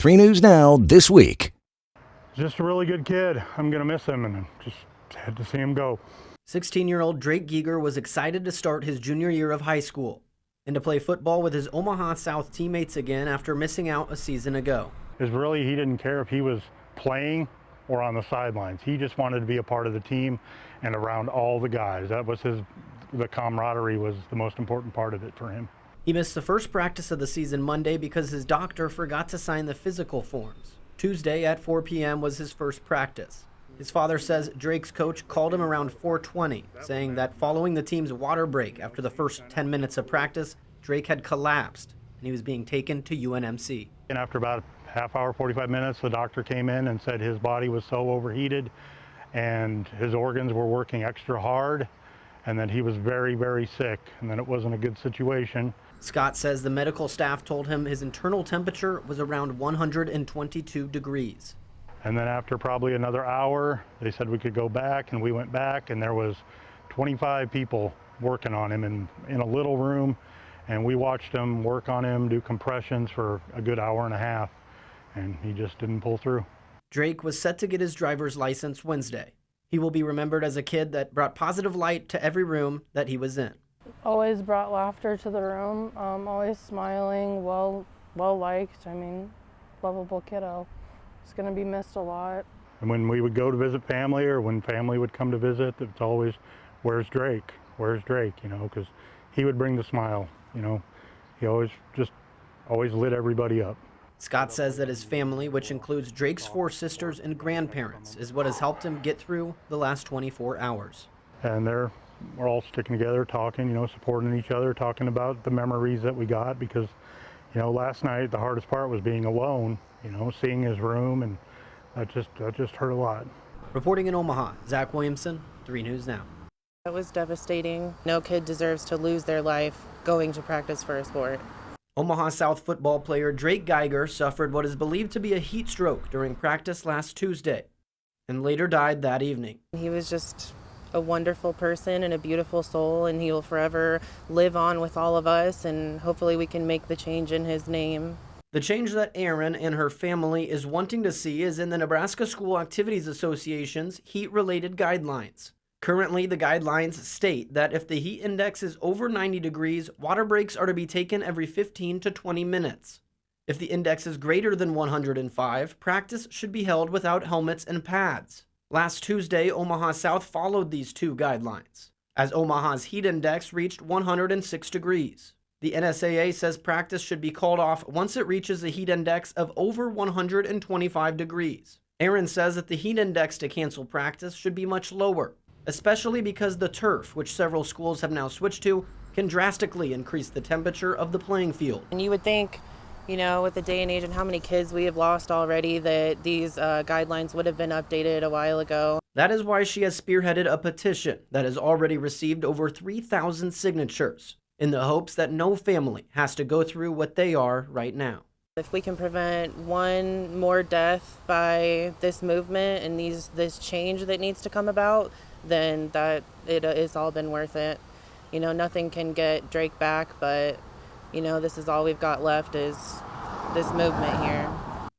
3 News Now this week. Just a really good kid. I'm going to miss him, and just had to see him go. 16-year-old Drake Gieger was excited to start his junior year of high school and to play football with his Omaha South teammates again after missing out a season ago. He didn't care if he was playing or on the sidelines. He just wanted to be a part of the team and around all the guys. That was the camaraderie was the most important part of it for him. He missed the first practice of the season Monday because his doctor forgot to sign the physical forms. Tuesday at 4 p.m. was his first practice. His father says Drake's coach called him around 4:20, saying that following the team's water break after the first 10 minutes of practice, Drake had collapsed and he was being taken to UNMC. And after about a half hour, 45 minutes, the doctor came in and said his body was so overheated and his organs were working extra hard and that he was very, very sick and that it wasn't a good situation. Scott says the medical staff told him his internal temperature was around 122 degrees. And then after probably another hour, they said we could go back, and we went back, and there was 25 people working on him in a little room, and we watched them work on him, do compressions for a good hour and a half, and he just didn't pull through. Drake was set to get his driver's license Wednesday. He will be remembered as a kid that brought positive light to every room that he was in. Always brought laughter to the room, always smiling, well liked. Lovable kiddo. He's going to be missed a lot. And when we would go to visit family, or when family would come to visit, it's always, where's Drake? Where's Drake? Because he would bring the smile. He always lit everybody up. Scott says that his family, which includes Drake's 4 sisters and grandparents, is what has helped him get through the last 24 hours. And we're all sticking together, talking, supporting each other, talking about the memories that we got, because, last night the hardest part was being alone, seeing his room, and that just hurt a lot. Reporting in Omaha, Zach Williamson, 3 News Now. It was devastating. No kid deserves to lose their life going to practice for a sport. Omaha South football player Drake Gieger suffered what is believed to be a heat stroke during practice last Tuesday and later died that evening. He was just a wonderful person and a beautiful soul, and he will forever live on with all of us, and hopefully we can make the change in his name. The change that Erin and her family is wanting to see is in the Nebraska School Activities Association's heat-related guidelines. Currently, the guidelines state that if the heat index is over 90 degrees, water breaks are to be taken every 15 to 20 minutes. If the index is greater than 105, practice should be held without helmets and pads. Last Tuesday, Omaha South followed these 2 guidelines, as Omaha's heat index reached 106 degrees. The NSAA says practice should be called off once it reaches a heat index of over 125 degrees. Erin says that the heat index to cancel practice should be much lower, especially because the turf, which several schools have now switched to, can drastically increase the temperature of the playing field. And you would think, with the day and age and how many kids we have lost already, that these guidelines would have been updated a while ago. That is why she has spearheaded a petition that has already received over 3,000 signatures, in the hopes that no family has to go through what they are right now. If we can prevent one more death by this movement and this change that needs to come about, then that it has all been worth it. Nothing can get Drake back, but this is all we've got left is this movement here.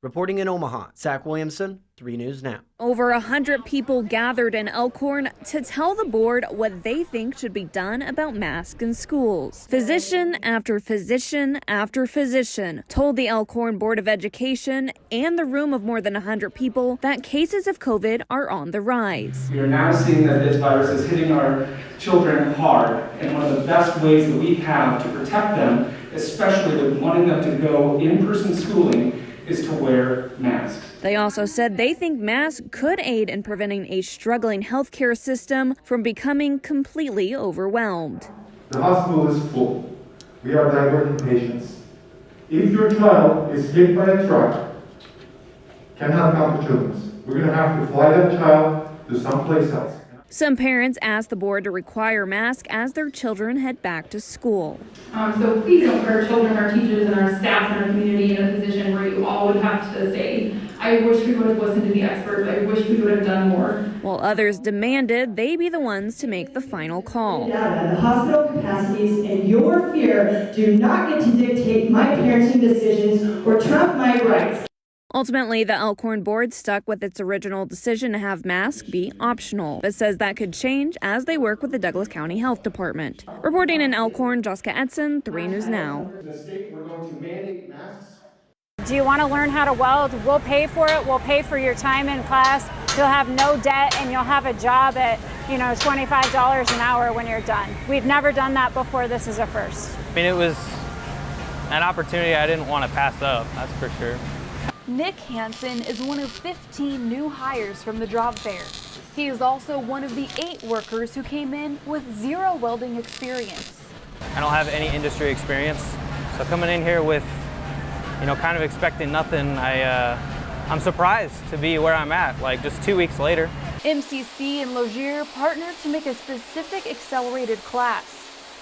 Reporting in Omaha, Zach Williamson, 3 News Now. Over 100 people gathered in Elkhorn to tell the board what they think should be done about masks in schools. Physician after physician after physician told the Elkhorn Board of Education and the room of more than 100 people that cases of COVID are on the rise. We are now seeing that this virus is hitting our children hard, and one of the best ways that we have to protect them, especially with wanting them to go in-person schooling, is to wear masks. They also said they think masks could aid in preventing a struggling healthcare system from becoming completely overwhelmed. The hospital is full. We are diverting patients. If your child is hit by a truck, cannot come to children's. We're going to have to fly that child to someplace else. Some parents asked the board to require masks as their children head back to school. So please don't put our children, our teachers, and our staff and our community in a position where you all would have to say, I wish we would have listened to the experts. I wish we would have done more. While others demanded they be the ones to make the final call. The hospital capacities and your fear do not get to dictate my parenting decisions or trump my rights. Ultimately, the Elkhorn board stuck with its original decision to have masks be optional, but says that could change as they work with the Douglas County Health Department. Reporting in Elkhorn, Jessica Edson, 3 News Now. The state, we're going to mandate masks. Do you want to learn how to weld? We'll pay for it. We'll pay for your time in class. You'll have no debt and you'll have a job at, $25 an hour when you're done. We've never done that before. This is a first. I mean, it was an opportunity I didn't want to pass up, that's for sure. Nick Hansen is one of 15 new hires from the job fair. He is also one of the 8 workers who came in with 0 welding experience. I don't have any industry experience, so coming in here with, kind of expecting nothing, I'm surprised to be where I'm at, just 2 weeks later. MCC and Logier partnered to make a specific accelerated class.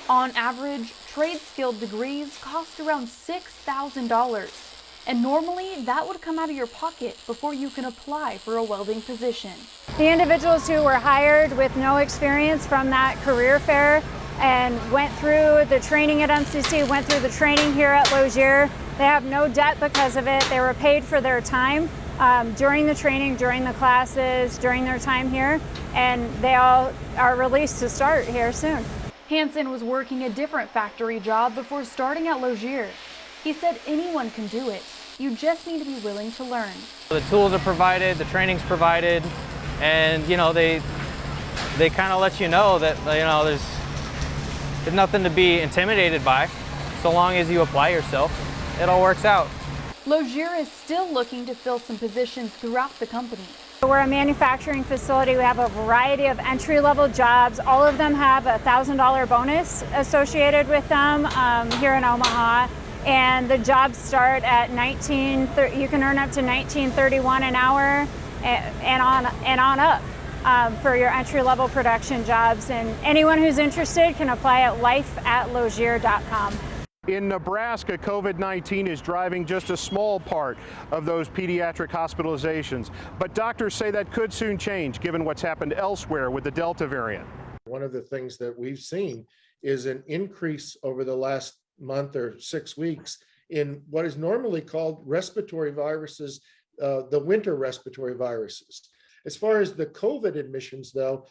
On average, trade-skilled degrees cost around $6,000. And normally, that would come out of your pocket before you can apply for a welding position. The individuals who were hired with no experience from that career fair and went through the training at MCC, went through the training here at Logier, they have no debt because of it. They were paid for their time during the training, during the classes, during their time here, and they all are released to start here soon. Hansen was working a different factory job before starting at Logier. He said anyone can do it. You just need to be willing to learn. The tools are provided, the training's provided, and they kind of let you know that there's nothing to be intimidated by. So long as you apply yourself, it all works out. Logier is still looking to fill some positions throughout the company. We're a manufacturing facility. We have a variety of entry-level jobs. All of them have a $1,000 bonus associated with them here in Omaha. And the jobs start at you can earn up to $19.31 an hour and on up for your entry-level production jobs. And anyone who's interested can apply at life@logier.com. In Nebraska, COVID-19 is driving just a small part of those pediatric hospitalizations, but doctors say that could soon change given what's happened elsewhere with the Delta variant. One of the things that we've seen is an increase over the last month or 6 weeks in what is normally called respiratory viruses, the winter respiratory viruses. As far as the COVID admissions, though,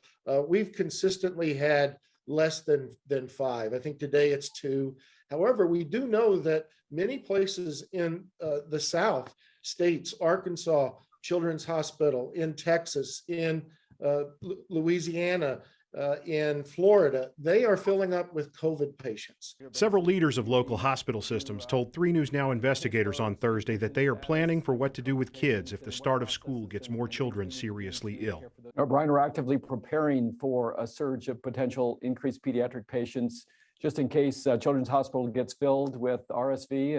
we've consistently had less than 5. I think today it's 2. However, we do know that many places in the South states, Arkansas Children's Hospital, in Texas, in Louisiana, in Florida, they are filling up with COVID patients. Several leaders of local hospital systems told 3 News Now investigators on Thursday that they are planning for what to do with kids if the start of school gets more children seriously ill. Brian, we're actively preparing for a surge of potential increased pediatric patients just in case Children's Hospital gets filled with RSV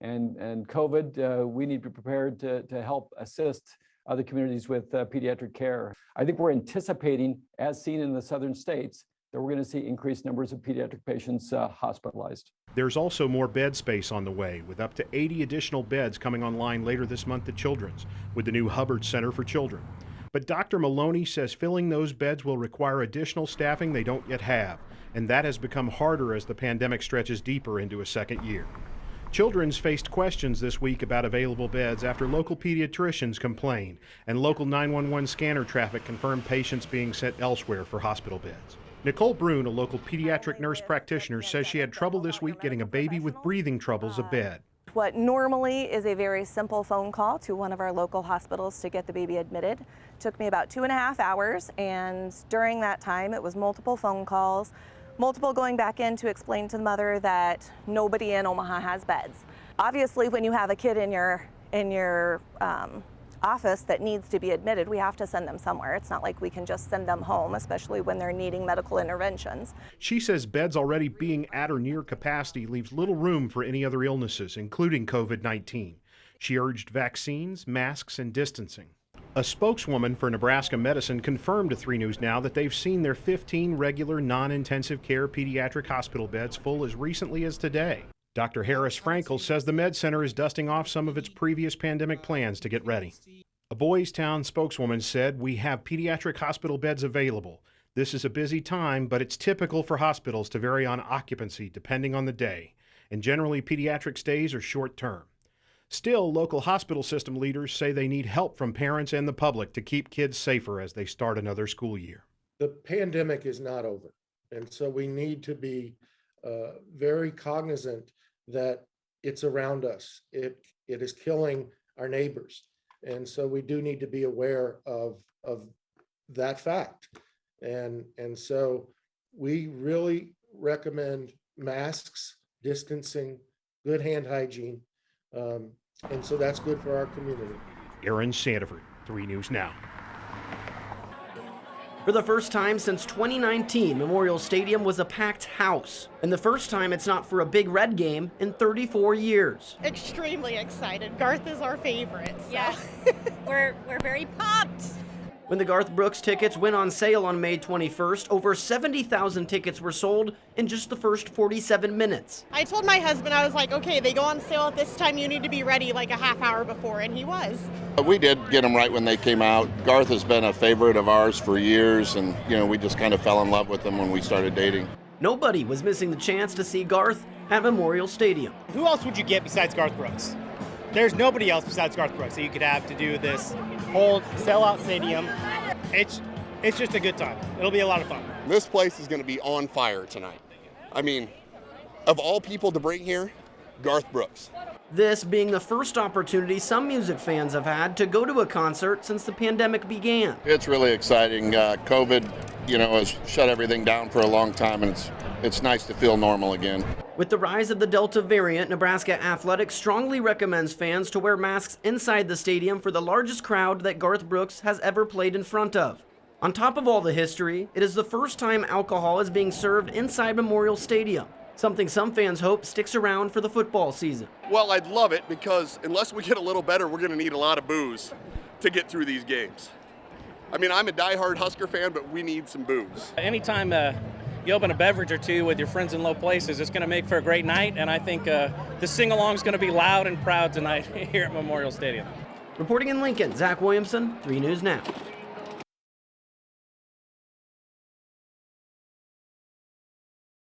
and COVID. We need to be prepared to help assist other communities with pediatric care. I think we're anticipating, as seen in the southern states, that we're going to see increased numbers of pediatric patients hospitalized. There's also more bed space on the way, with up to 80 additional beds coming online later this month at Children's, with the new Hubbard Center for Children. But Dr. Maloney says filling those beds will require additional staffing they don't yet have, and that has become harder as the pandemic stretches deeper into a second year. Children's faced questions this week about available beds after local pediatricians complained, and local 911 scanner traffic confirmed patients being sent elsewhere for hospital beds. Nicole Brune, a local pediatric nurse practitioner, says she had trouble this week getting a baby with breathing troubles a bed. What normally is a very simple phone call to one of our local hospitals to get the baby admitted took me about 2.5 hours, and during that time it was multiple phone calls, multiple going back in to explain to the mother that nobody in Omaha has beds. Obviously, when you have a kid in your office that needs to be admitted, we have to send them somewhere. It's not like we can just send them home, especially when they're needing medical interventions. She says beds already being at or near capacity leaves little room for any other illnesses, including COVID-19. She urged vaccines, masks, and distancing. A spokeswoman for Nebraska Medicine confirmed to 3 News Now that they've seen their 15 regular non-intensive care pediatric hospital beds full as recently as today. Dr. Harris Frankel says the Med Center is dusting off some of its previous pandemic plans to get ready. A Boys Town spokeswoman said, "We have pediatric hospital beds available. This is a busy time, but it's typical for hospitals to vary on occupancy depending on the day, and generally pediatric stays are short term." Still, local hospital system leaders say they need help from parents and the public to keep kids safer as they start another school year. The pandemic is not over, and so we need to be very cognizant that it's around us. It is killing our neighbors, and so we do need to be aware of that fact. And so we really recommend masks, distancing, good hand hygiene, and so that's good for our community. Aaron Sandiford, 3 News Now. For the first time since 2019, Memorial Stadium was a packed house. And the first time it's not for a Big Red game in 34 years. Extremely excited. Garth is our favorite. So. Yeah, we're very pumped. When the Garth Brooks tickets went on sale on May 21st, over 70,000 tickets were sold in just the first 47 minutes. I told my husband, I was like, okay, they go on sale at this time, you need to be ready like a half hour before, and he was. We did get them right when they came out. Garth has been a favorite of ours for years, and we just kind of fell in love with him when we started dating. Nobody was missing the chance to see Garth at Memorial Stadium. Who else would you get besides Garth Brooks? There's nobody else besides Garth Brooks that you could have to do this whole sellout stadium. It's just a good time. It'll be a lot of fun. This place is going to be on fire tonight. I mean, of all people to bring here, Garth Brooks. This being the first opportunity some music fans have had to go to a concert since the pandemic began. It's really exciting. COVID, has shut everything down for a long time, and it's nice to feel normal again. With the rise of the Delta variant, Nebraska Athletics strongly recommends fans to wear masks inside the stadium for the largest crowd that Garth Brooks has ever played in front of. On top of all the history, it is the first time alcohol is being served inside Memorial Stadium, something some fans hope sticks around for the football season. Well, I'd love it because unless we get a little better, we're going to need a lot of booze to get through these games. I mean, I'm a diehard Husker fan, but we need some booze. Anytime you open a beverage or two with your friends in low places, it's going to make for a great night, and I think the sing-along is going to be loud and proud tonight here at Memorial Stadium. Reporting in Lincoln, Zach Williamson, 3 News Now.